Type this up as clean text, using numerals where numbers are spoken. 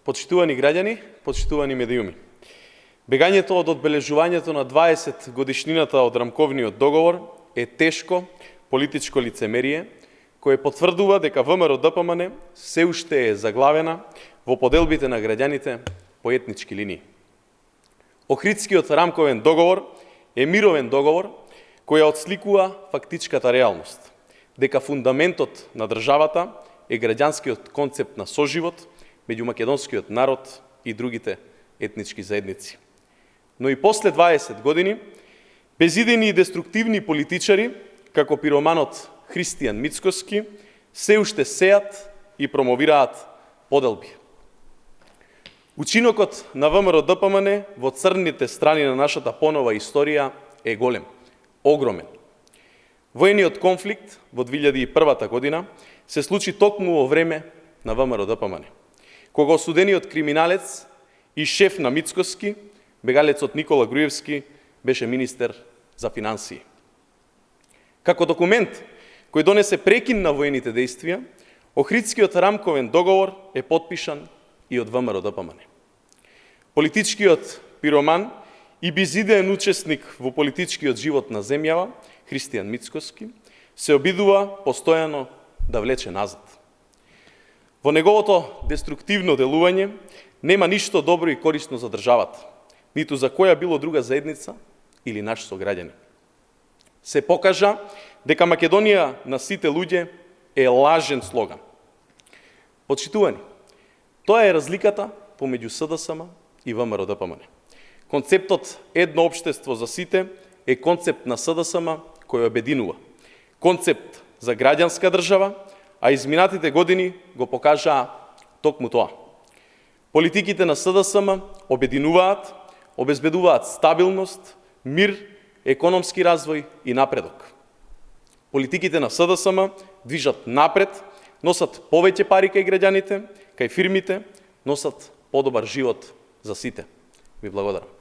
Почитувани граѓани, почитувани медиуми. Бегањето од одбележувањето на 20 годишнината од рамковниот договор е тешко политичко лицемерие, кое потврдува дека ВМРО-ДПМН се уште е заглавена во поделбите на граѓаните по етнички линии. Охридскиот рамковен договор е мировен договор која отсликува фактичката реалност, дека фундаментот на државата е граѓанскиот концепт на соживот меѓу македонскиот народ и другите етнички заедници. Но и после 20 години, безидени и деструктивни политичари, како пироманот Христијан Мицкоски, се уште сеат и промовираат поделби. Учинокот на ВМРО-ДПМН во црните страни на нашата понова историја е голем, огромен. Воениот конфликт во 2001 година се случи токму во време на ВМРО-ДПМН, кога осудениот криминалец и шеф на Мицкоски, бегалецот Никола Груевски, беше министер за финансии. Како документ кој донесе прекин на воените действија, Охридскиот рамковен договор е потпишан и од ВМРО-ДПМН. Политичкиот пироман и безидеен учесник во политичкиот живот на земјава, Христијан Мицкоски, се обидува постојано да влече назад. Во неговото деструктивно делување нема ништо добро и корисно за државата, ниту за која било друга заедница или наш сограѓанин. Се покажа дека Македонија на сите луѓе е лажен слоган. Почитувани, тоа е разликата помеѓу СДСМ и ВМРО-ДПМН. Концептот едно општество за сите е концепт на СДСМ кој обединува. Концепт за граѓанска држава, а изминатите години го покажаа токму тоа. Политиките на СДСМ обединуваат, обезбедуваат стабилност, мир, економски развој и напредок. Политиките на СДСМ движат напред, носат повеќе пари кај граѓаните, кај фирмите, носат подобар живот за сите. Ви благодарам.